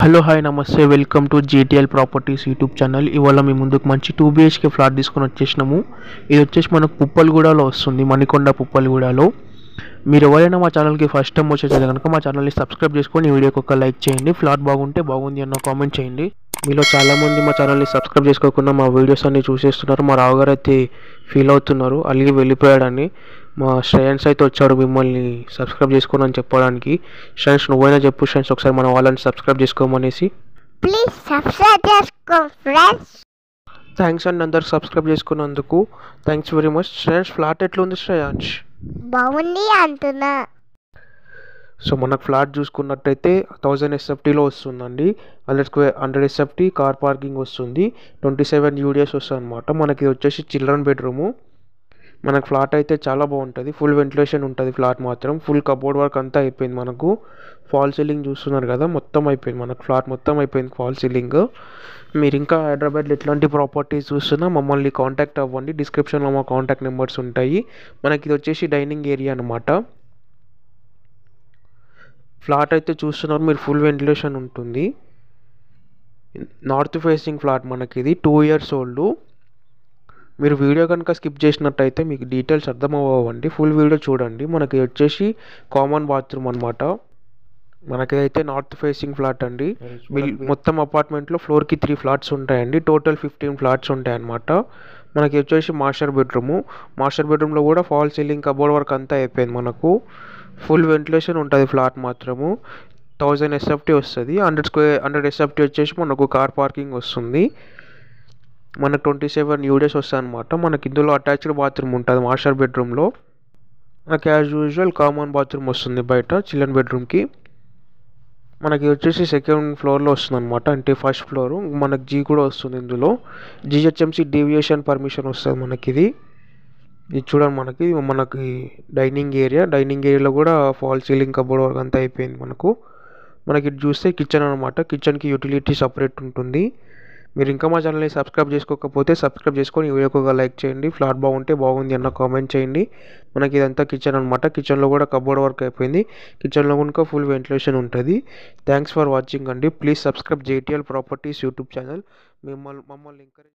Hello hi నమస్తే welcome to GTL properties YouTube channel. ఇవాళ మీ ముందుకు మంచి 2 BHK ఫ్లాట్ తీసుకొని వచ్చేసినాము. ఇది వచ్చేసి మనకు పుప్పలగూడలో వస్తుంది, మణికొండ పుప్పలగూడలో. మీరు ఎవరైనా మా ఛానల్కి ఫస్ట్ టైం వచ్చేది కనుక మా ఛానల్ని సబ్స్క్రైబ్ చేసుకొని ఈ వీడియోకి ఒక లైక్ చేయండి. ఫ్లాట్ బాగుంటే బాగుంది అన్న కామెంట్ చేయండి. మీలో చాలామంది మా ఛానల్ని సబ్స్క్రైబ్ చేసుకోకుండా మా వీడియోస్ అన్ని చూసేస్తున్నారు. మా రావుగారు అయితే ఫీల్ అవుతున్నారు, అలిగి వెళ్ళిపోయాడని. మా శ్రేయన్స్ అయితే వచ్చాడు మిమ్మల్ని సబ్స్క్రైబ్ చేసుకోను అని చెప్పడానికి. శ్రేయన్స్ నువ్వైనా చెప్పు శ్రేయన్స్, ఒకసారి మన వాళ్ళని సబ్స్క్రైబ్ చేసుకోమనేసి. ప్లీజ్ సబ్స్క్రైబ్ చేసుకో ఫ్రెండ్స్. థ్యాంక్స్ అండి అందరికి సబ్స్క్రైబ్ చేసుకున్నందుకు. Thanks very much. Shreyans flat ఎట్లుంది శ్రేయాన్స్? బాగుంది అంటున్నా. సో మనకు ఫ్లాట్ చూసుకున్నట్టయితే 1000 SFTలో వస్తుందండి. 100 SFT కార్ పార్కింగ్ వస్తుంది. 27 UDS వస్తుంది అనమాట. మనకి ఇది వచ్చేసి చిల్డ్రన్ బెడ్రూము. మనకు ఫ్లాట్ అయితే చాలా బాగుంటుంది, ఫుల్ వెంటిలేషన్ ఉంటుంది. ఫ్లాట్ మాత్రం ఫుల్ కబోర్డ్ వర్క్ అంతా అయిపోయింది. మనకు ఫాల్ సీలింగ్ చూస్తున్నారు కదా, మొత్తం అయిపోయింది. మనకు ఫ్లాట్ మొత్తం అయిపోయింది ఫాల్ సీలింగ్. మీరు ఇంకా హైదరాబాద్లో ఎట్లాంటి ప్రాపర్టీస్ చూస్తున్నా మమ్మల్ని కాంటాక్ట్ అవ్వండి. డిస్క్రిప్షన్లో మా కాంటాక్ట్ నెంబర్స్ ఉంటాయి. మనకి ఇది వచ్చేసి డైనింగ్ ఏరియా అనమాట. ఫ్లాట్ అయితే చూస్తున్నారు మీరు, ఫుల్ వెంటిలేషన్ ఉంటుంది. నార్త్ ఫేసింగ్ ఫ్లాట్ మనకి ఇది. 2 years ఓల్డ్. మీరు వీడియో కనుక స్కిప్ చేసినట్టయితే మీకు డీటెయిల్స్ అర్థం అవ్వండి. ఫుల్ వీడియో చూడండి. మనకి వచ్చేసి కామన్ బాత్రూమ్ అనమాట. మనకి అయితే నార్త్ ఫేసింగ్ ఫ్లాట్ అండి. మొత్తం అపార్ట్మెంట్లో ఫ్లోర్కి 3 ఫ్లాట్స్ ఉంటాయండి. టోటల్ 15 ఫ్లాట్స్ ఉంటాయి అన్నమాట. మనకి వచ్చేసి మాస్టర్ బెడ్రూము. మాస్టర్ బెడ్రూమ్లో కూడా ఫాల్ సీలింగ్ కబోర్డ్ వర్క్ అంతా అయిపోయింది. మనకు ఫుల్ వెంటిలేషన్ ఉంటుంది ఫ్లాట్ మాత్రము. 1000 SFT వస్తుంది. 100 SFT వచ్చేసి మనకు కార్ పార్కింగ్ వస్తుంది. మనకు 27 UDS వస్తాయి అనమాట. మనకి ఇందులో అటాచ్డ్ బాత్రూమ్ ఉంటుంది మాస్టర్ బెడ్రూమ్లో. మనకి యాజ్ యూజువల్ కామన్ బాత్రూమ్ వస్తుంది బయట చిల్డ్రన్ బెడ్రూమ్కి. మనకి వచ్చేసి సెకండ్ ఫ్లోర్లో వస్తుంది అనమాట, అంటే ఫస్ట్ ఫ్లోరు. మనకి జీ కూడా వస్తుంది ఇందులో. GHMC డీవియేషన్ పర్మిషన్ వస్తుంది మనకి. ఇది చూడండి, మనకి డైనింగ్ ఏరియా. డైనింగ్ ఏరియాలో కూడా ఫాల్ సీలింగ్ కబోర్డ్ వర్క్ అంతా అయిపోయింది మనకి ఇది చూస్తే కిచెన్ అనమాట. కిచెన్కి యూటిలిటీ సపరేట్ ఉంటుంది. మీరు ఇంకా మా ఛానల్ని సబ్స్క్రైబ్ చేసుకోకపోతే సబ్స్క్రైబ్ చేసుకొని ఈ వీడియోకి ఒక లైక్ చేయండి. ఫ్లాట్ బాగుంటే బాగుంది అన్న కామెంట్ చేయండి. మనకి ఇదంతా కిచెన్ అనమాట. కిచెన్లో కూడా కబోర్డ్ వర్క్ అయిపోయింది. కిచెన్లో కనుక ఫుల్ వెంటిలేషన్ ఉంటుంది. థ్యాంక్స్ ఫర్ వాచింగ్ అండి. Please subscribe JTL properties YouTube channel. మమ్మల్ని ఎంకరేజ్